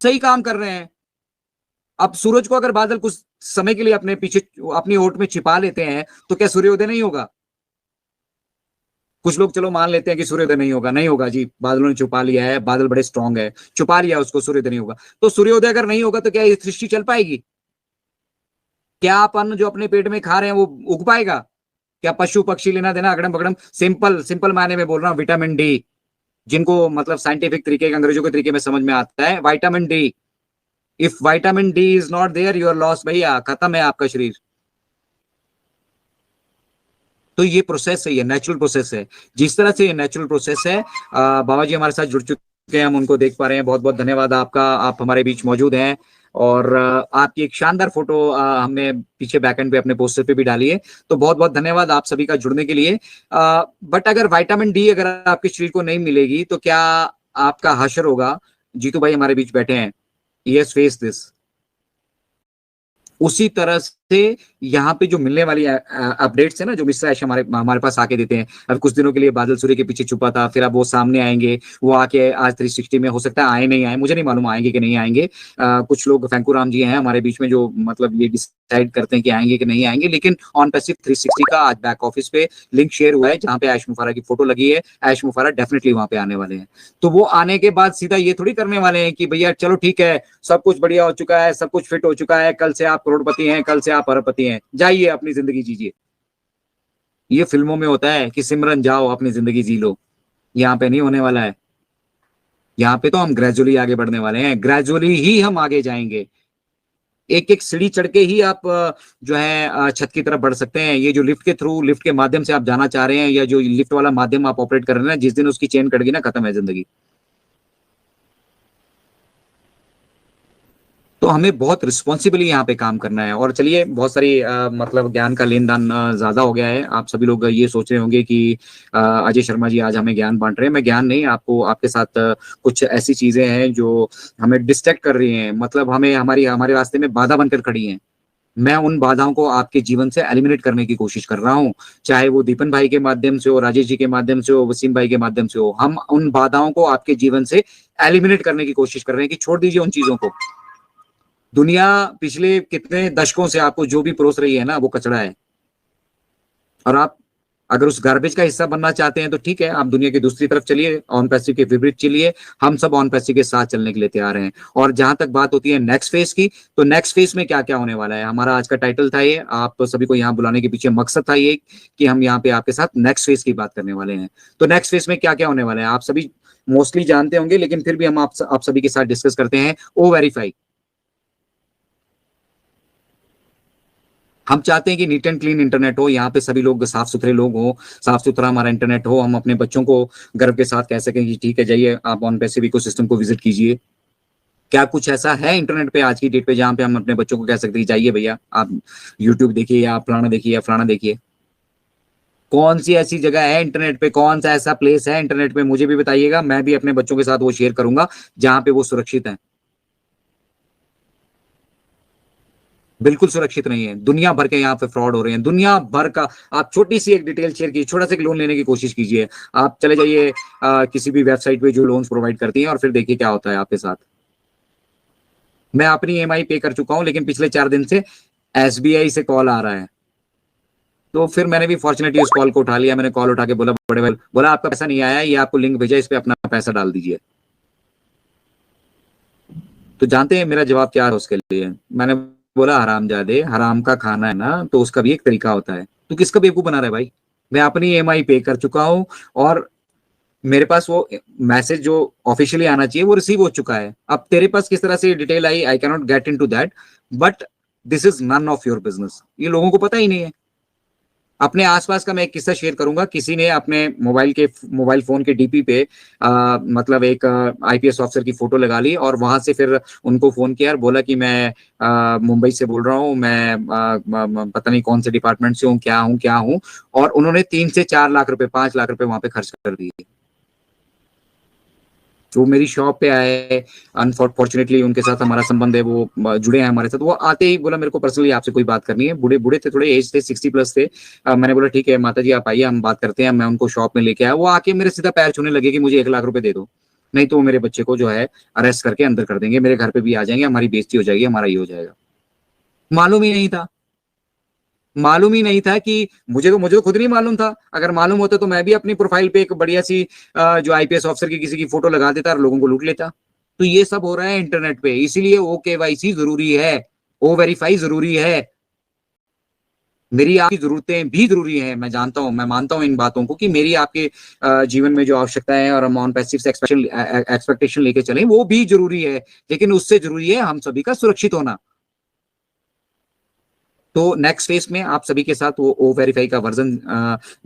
सही काम कर रहे हैं। अब सूरज को अगर बादल कुछ समय के लिए अपने पीछे अपनी ओट में छिपा लेते हैं तो क्या सूर्योदय नहीं होगा? कुछ लोग चलो मान लेते हैं कि सूर्योदय नहीं होगा, नहीं होगा जी, बादलों ने छुपा लिया है, बादल बड़े स्ट्रांग है, छुपा लिया उसको, सूर्योदय नहीं होगा। तो सूर्योदय अगर नहीं होगा तो क्या ये सृष्टि चल पाएगी? क्या अपन जो अपने पेट में खा रहे हैं वो उग पाएगा? क्या पशु पक्षी लेना देना अगड़म बगड़म? सिंपल सिंपल मायने में बोल रहा हूँ, विटामिन डी, जिनको मतलब साइंटिफिक तरीके के अंग्रेजों के तरीके में समझ में आता है, vitamin D. If vitamin D is not there you are lost भैया, खत्म है आपका शरीर। तो ये प्रोसेस है, ये नेचुरल प्रोसेस है। जिस तरह से ये नेचुरल प्रोसेस है, बाबा जी हमारे साथ जुड़ चुके हैं, हम उनको देख पा रहे हैं। बहुत बहुत धन्यवाद आपका, आप हमारे बीच मौजूद हैं। और आपकी एक शानदार फोटो हमने पीछे बैकएंड पे अपने पोस्टर पे भी डाली है। तो बहुत बहुत धन्यवाद आप सभी का जुड़ने के लिए। बट अगर विटामिन डी अगर आपके शरीर को नहीं मिलेगी तो क्या आपका हश्र होगा? जीतू भाई हमारे बीच बैठे हैं, यस, फेस दिस। उसी तरह से यहाँ पे जो मिलने वाली अपडेट्स है ना, जो मिश्रा हमारे हमारे पास आके देते हैं। अब कुछ दिनों के लिए बादल सूर्य के पीछे छुपा था, फिर अब वो सामने आएंगे, वो आके आज 360 में हो सकता है आए नहीं आए, मुझे नहीं मालूम आएंगे कि नहीं आएंगे। कुछ लोग फैंकूराम जी हैं हमारे बीच में जो मतलब ये डिसाइड करते हैं कि आएंगे कि नहीं आएंगे। लेकिन ऑन पैसिव 360 का आज बैक ऑफिस पे लिंक शेयर हुआ है जहां पे ऐश मुफारा की फोटो लगी है। ऐश मुफारा डेफिनेटली वहां पे आने वाले हैं। तो वो आने के बाद सीधा ये थोड़ी करने वाले हैं कि भैया चलो ठीक है, सब कुछ बढ़िया हो चुका है, सब कुछ फिट हो चुका है, कल से आप करोड़पति हैं, कल से आप अरबपति हैं, जाइए अपनी जिंदगी जीजिए। ये फिल्मों में होता है कि सिमरन जाओ अपनी जिंदगी जी लो। यहाँ पे नहीं होने वाला है। यहाँ पे तो हम ग्रेजुअली आगे बढ़ने वाले हैं, ग्रेजुअली ही हम आगे जाएंगे। एक एक सीढ़ी चढ़ के ही आप जो है छत की तरफ बढ़ सकते हैं। ये जो लिफ्ट के थ्रू, लिफ्ट के माध्यम से आप जाना चाह रहे हैं, या जो लिफ्ट वाला माध्यम आप ऑपरेट कर रहे हैं ना, जिस दिन उसकी चेन कट गई ना, खत्म है जिंदगी। तो हमें बहुत रिस्पॉन्सिबली यहाँ पे काम करना है। और चलिए, बहुत सारी मतलब ज्ञान का लेन देन ज्यादा हो गया है। आप सभी लोग ये सोच रहे होंगे कि अजय शर्मा जी आज हमें ज्ञान बांट रहे हैं। मैं ज्ञान नहीं, आपको आपके साथ कुछ ऐसी चीजें हैं जो हमें डिस्ट्रैक्ट कर रही हैं, मतलब हमें हमारे रास्ते में बाधा बनकर खड़ी हैं। मैं उन बाधाओं को आपके जीवन से एलिमिनेट करने की कोशिश कर रहा हूँ, चाहे वो दीपन भाई के माध्यम से हो, राजेश जी के माध्यम से हो, वसीम भाई के माध्यम से हो। हम उन बाधाओं को आपके जीवन से एलिमिनेट करने की कोशिश कर रहे हैं कि छोड़ दीजिए उन चीजों को। दुनिया पिछले कितने दशकों से आपको जो भी परोस रही है ना, वो कचरा है। और आप अगर उस गार्बेज का हिस्सा बनना चाहते हैं तो ठीक है, आप दुनिया की दूसरी तरफ चलिए, ऑन पैसिव के विपरीत चलिए। हम सब ऑन पैसिव के साथ चलने के लिए तैयार हैं। और जहां तक बात होती है नेक्स्ट फेज की, तो नेक्स्ट फेज में क्या क्या होने वाला है, हमारा आज का टाइटल था ये, आप सभी को यहाँ बुलाने के पीछे मकसद था ये कि हम यहाँ पे आपके साथ नेक्स्ट फेज की बात करने वाले हैं। तो नेक्स्ट फेज में क्या क्या होने वाला है आप सभी मोस्टली जानते होंगे, लेकिन फिर भी हम आप सभी के साथ डिस्कस करते हैं। ओ वेरीफाई। हम चाहते हैं कि नीट एंड क्लीन इंटरनेट हो, यहाँ पे सभी लोग साफ सुथरे लोग हो, साफ सुथरा हमारा इंटरनेट हो, हम अपने बच्चों को गर्व के साथ कह सकें कि ठीक है जाइए आप ऑन पैसिव इकोसिस्टम को विजिट कीजिए। क्या कुछ ऐसा है इंटरनेट पे आज की डेट पे जहां पे हम अपने बच्चों को कह सकते हैं जाइए भैया आप यूट्यूब देखिए, या फलाना देखिए, या फलाना देखिए? कौन सी ऐसी जगह है इंटरनेट पे, कौन सा ऐसा प्लेस है इंटरनेट पे, मुझे भी बताइएगा, मैं भी अपने बच्चों के साथ वो शेयर करूंगा जहां पे वो सुरक्षित है। बिल्कुल सुरक्षित नहीं है। दुनिया भर के यहाँ पे फ्रॉड हो रहे हैं, दुनिया भर का। आप छोटी सी एक डिटेल शेयर कीजिए, छोटा सा एक लोन लेने की कोशिश कीजिए, आप चले जाइए किसी भी वेबसाइट पे जो लोन्स प्रोवाइड करती हैं, और फिर देखिए क्या होता है आपके साथ। मैं अपनी ईएमआई पे कर चुका हूं, लेकिन पिछले 4 दिन से एसबीआई से कॉल आ रहा है। तो फिर मैंने भी फॉर्चुनेटली उस कॉल को उठा लिया। मैंने कॉल उठा के बोला, बड़े भाई, बोला आपका पैसा नहीं आया, ये आपको लिंक भेजा, इस पे अपना पैसा डाल दीजिए। तो जानते हैं मेरा जवाब क्या है उसके लिए? मैंने बोला, हरामजादे, हराम का खाना है ना, तो उसका भी एक तरीका होता है। तू किसका बेवकूफ बना रहा है भाई? मैं अपनी ईएमआई पे कर चुका हूं, और मेरे पास वो मैसेज जो ऑफिशियली आना चाहिए वो रिसीव हो चुका है। अब तेरे पास किस तरह से डिटेल आई, I can not get into that, but this is none of your business. ये लोगों को पता ही नहीं है। अपने आसपास का मैं एक किस्सा शेयर करूंगा। किसी ने अपने मोबाइल फोन के डीपी पे मतलब एक आईपीएस ऑफिसर की फोटो लगा ली, और वहां से फिर उनको फोन किया और बोला कि मैं मुंबई से बोल रहा हूँ, मैं पता नहीं कौन से डिपार्टमेंट से हूँ, क्या हूँ। और उन्होंने 3 से 4 लाख रुपए, 5 लाख रुपए वहां पे खर्च कर दिए। वो मेरी शॉप पे आए, अनफॉर्चुनेटली उनके साथ हमारा संबंध है, वो जुड़े हैं हमारे साथ। वो आते ही बोला मेरे को पर्सनली आपसे कोई बात करनी है। बूढ़े बूढ़े थे, थोड़े एज थे, 60+ थे। मैंने बोला ठीक है माता जी आप आइए, हम बात करते हैं। मैं उनको शॉप में लेके आया, वो आके मेरे सीधा पैर छूने लगे कि मुझे 1 लाख रुपए दे दो, नहीं तो वो मेरे बच्चे को जो है अरेस्ट करके अंदर कर देंगे, मेरे घर पे भी आ जाएंगे, हमारी बेइज्जती हो जाएगी, हमारा ये हो जाएगा। मालूम ही नहीं था, मालूम ही नहीं था कि मुझे तो खुद नहीं मालूम था। अगर मालूम होता तो मैं भी अपनी प्रोफाइल पे एक बढ़िया सी जो आईपीएस ऑफिसर की किसी की फोटो लगा देता और लोगों को लूट लेता। तो ये सब हो रहा है इंटरनेट पे, इसीलिए ओ केवाईसी जरूरी है, ओ वेरीफाई जरूरी है। मेरी आपकी जरूरतें भी जरूरी है, मैं जानता हूं, मैं मानता हूं इन बातों को कि मेरी आपके जीवन में जो आवश्यकता है और हम ऑन पैसिव से एक्सपेक्टेशन लेके चलें वो भी जरूरी है, लेकिन उससे जरूरी है हम सभी का सुरक्षित होना। तो नेक्स्ट फेज में आप सभी के साथ वो ओ वेरीफाई का वर्जन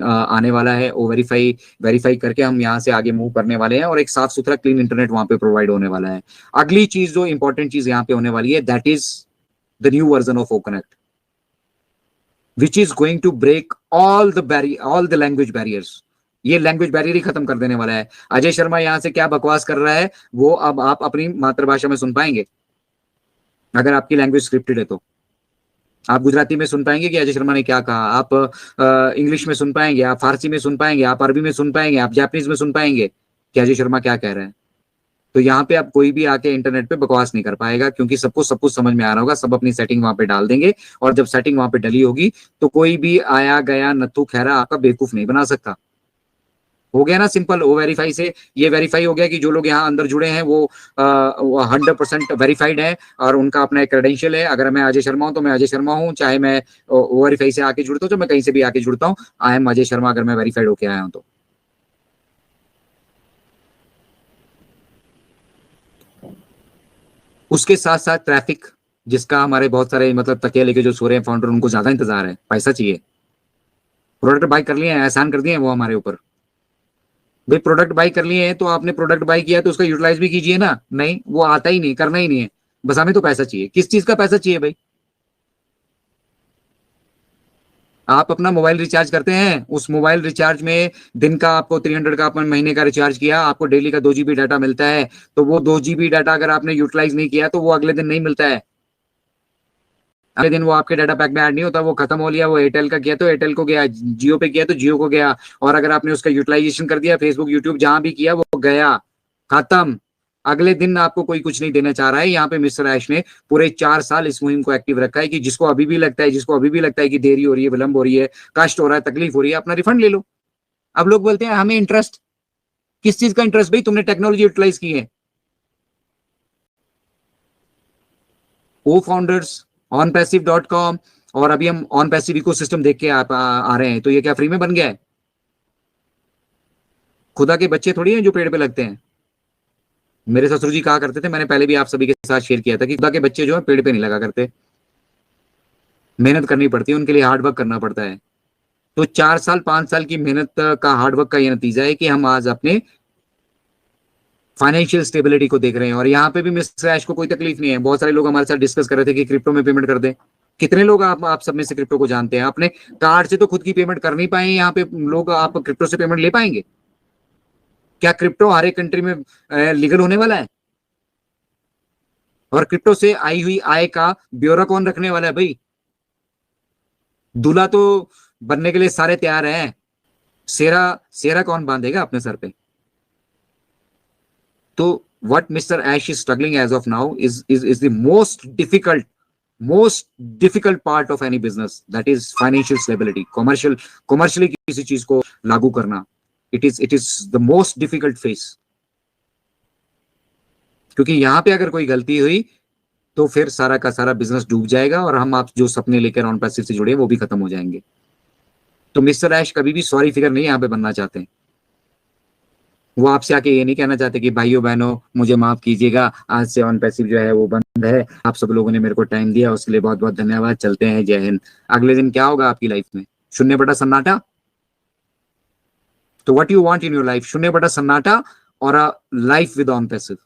आने वाला है। ओ वेरीफाई करके हम यहाँ से आगे मूव करने वाले हैं और एक साफ सुथरा क्लीन इंटरनेट वहां पे प्रोवाइड होने वाला है। अगली चीज जो इंपॉर्टेंट चीज यहाँ पे होने वाली है, that is the new version of O connect, which is going to break all the language barriers. ये लैंग्वेज बैरियर ही खत्म कर देने वाला है। अजय शर्मा यहाँ से क्या बकवास कर रहा है वो अब आप अपनी मातृभाषा में सुन पाएंगे, अगर आपकी लैंग्वेज स्क्रिप्टेड है तो। आप गुजराती में सुन पाएंगे कि अजय शर्मा ने क्या कहा, आप इंग्लिश में सुन पाएंगे, आप फारसी में सुन पाएंगे, आप अरबी में सुन पाएंगे, आप जापानीज में सुन पाएंगे कि अजय शर्मा क्या कह रहे हैं। तो यहाँ पे आप कोई भी आके इंटरनेट पे बकवास नहीं कर पाएगा, क्योंकि सबको सब कुछ समझ में आ रहा होगा, सब अपनी सेटिंग वहां पे डाल देंगे। और जब सेटिंग वहां पे डली होगी तो कोई भी आया गया नत्थु खैरा आपका बेवकूफ नहीं बना सकता। हो गया ना सिंपल। ओ वेरीफाई से ये वेरीफाई हो गया कि जो लोग यहाँ अंदर जुड़े हैं वो 100% वेरीफाइड है और उनका अपना एक क्रेडेंशियल है। अगर मैं अजय शर्मा हूं तो मैं अजय शर्मा हूं, चाहे मैं ओ वेरीफाई से आके जुड़ता हूँ, तो मैं कहीं से भी आके जुड़ता हूँ, आई एम अजय शर्मा, अगर मैं वेरीफाइड होके आया हूं तो। उसके साथ साथ ट्रैफिक, जिसका हमारे बहुत सारे मतलब तकिया लेके जो सो रहे हैं फाउंडर, उनको ज्यादा इंतजार है, पैसा चाहिए। प्रोडक्ट बाय कर लिए हैं, एहसान कर दिए हैं वो हमारे ऊपर। भाई प्रोडक्ट बाय कर लिए हैं तो आपने प्रोडक्ट बाय किया तो उसका यूटिलाइज भी कीजिए ना। नहीं, वो आता ही नहीं, करना ही नहीं है, बस हमें तो पैसा चाहिए। किस चीज का पैसा चाहिए भाई? आप अपना मोबाइल रिचार्ज करते हैं, उस मोबाइल रिचार्ज में दिन का आपको 300 का अपन महीने का रिचार्ज किया, आपको डेली का 2 GB डाटा मिलता है। तो वो 2 GB डाटा अगर आपने यूटिलाइज नहीं किया तो वो अगले दिन नहीं मिलता है। अगले दिन वो आपके डाटा पैक में ऐड नहीं होता, वो खत्म हो लिया। वो एयरटेल का किया तो एयरटेल को गया, जियो पे किया तो जियो को गया। और अगर आपने उसका यूटिलाइजेशन कर दिया, फेसबुक यूट्यूब जहां भी किया वो गया, खत्म। अगले दिन आपको कोई कुछ नहीं देना चाह रहा है। यहाँ पे मिस्टर ऐश ने पूरे 4 साल इस मुहिम को एक्टिव रखा है कि जिसको अभी भी लगता है कि देरी हो रही है, विलंब हो रही है, कष्ट हो रहा है, तकलीफ हो रही है, अपना रिफंड ले लो। अब लोग बोलते हैं हमें इंटरेस्ट, किस चीज का इंटरेस्ट भाई? तुमने टेक्नोलॉजी यूटिलाइज की है। ओ फाउंडर्स, onpassive.com, और अभी हम ऑन पैसिव इकोसिस्टम देख के आ रहे हैं, तो ये क्या फ्री में बन गया है? खुदा के बच्चे थोड़ी हैं जो पेड़ पे लगते हैं। मेरे ससुर जी कहा करते थे, मैंने पहले भी आप सभी के साथ शेयर किया था, कि खुदा के बच्चे जो है पेड़ पे नहीं लगा करते, मेहनत करनी पड़ती है उनके लिए, हार्ड वर्क करना पड़ता है। तो 4 साल 5 साल की मेहनत का, हार्ड वर्क का ये नतीजा है कि हम आज अपने फाइनेंशियल स्टेबिलिटी को देख रहे हैं। और यहाँ पे भी मिस्टर ऐश को कोई तकलीफ नहीं है। बहुत सारे लोग हमारे साथ डिस्कस कर रहे थे कि क्रिप्टो में पेमेंट कर दें। कितने लोग आप सब में से क्रिप्टो को जानते हैं? अपने कार्ड से तो खुद की पेमेंट कर नहीं पाए, यहाँ पे लोग आप क्रिप्टो से पेमेंट ले पाएंगे क्या? क्रिप्टो हर एक कंट्री में लीगल होने वाला है, और क्रिप्टो से आई हुई आय का ब्यौरा कौन रखने वाला है भाई? दूल्हा तो बनने के लिए सारे तैयार हैं, सेरा सेरा कौन बांधेगा अपने सर पे? तो what Mr. Ash is struggling as of now is the most difficult part of any business, that is financial stability, commercially किसी चीज को लागू करना, it is the most difficult phase। क्योंकि यहाँ पे अगर कोई गलती हुई तो फिर सारा का सारा बिजनेस डूब जाएगा, और हम आप जो सपने लेकर ऑन पैसिव से जुड़े वो भी खत्म हो जाएंगे। तो मिस्टर ऐश कभी भी सॉरी फिगर नहीं यहाँ पे बनना चाहते हैं। वो आपसे आके ये नहीं कहना चाहते कि भाइयों बहनों मुझे माफ कीजिएगा, आज से ऑन पैसिव जो है वो बंद है, आप सब लोगों ने मेरे को टाइम दिया उसके लिए बहुत बहुत धन्यवाद, चलते हैं, जय हिंद। अगले दिन क्या होगा आपकी लाइफ में? शून्य बटा सन्नाटा। तो what you want in your life? शून्य बटा सन्नाटा और a life with on passive?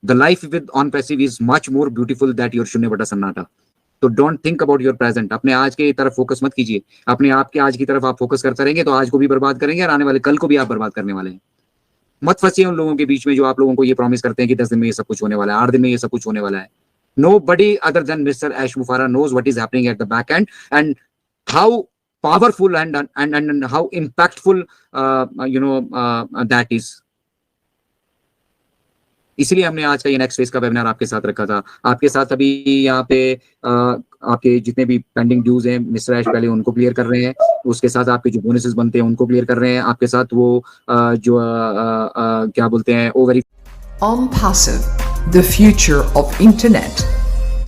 The life with on passive is much more beautiful that your शून्य बटा सन्नाटा। तो don't think about your present. अपने आज के तरफ फोकस मत कीजिए। अपने आप के आज की तरफ आप फोकस करते रहेंगे तो आज को भी बर्बाद करेंगे और आने वाले कल को भी आप बर्बाद करने वाले हैं। मत फंसिए उन लोगों के बीच में जो आप लोगों को ये प्रॉमिस करते हैं कि 10 दिन में ये सब कुछ होने वाला है, 8 दिन में ये सब कुछ होने वाला है। Nobody other than Mr. Ash Mufarah knows what is happening at the back end and how powerful and how impactful that is. इसीलिए हमने आज का ये नेक्स्ट फेज का वेबिनार आपके साथ रखा था। आपके साथ अभी यहाँ पे आपके जितने भी पेंडिंग ड्यूज हैं मिस्टर ऐश पहले उनको क्लियर कर रहे हैं, उसके साथ आपके जो बोनसेस बनते हैं उनको क्लियर कर रहे हैं, आपके साथ वो क्या बोलते हैं वो very OnPassive, the future of internet.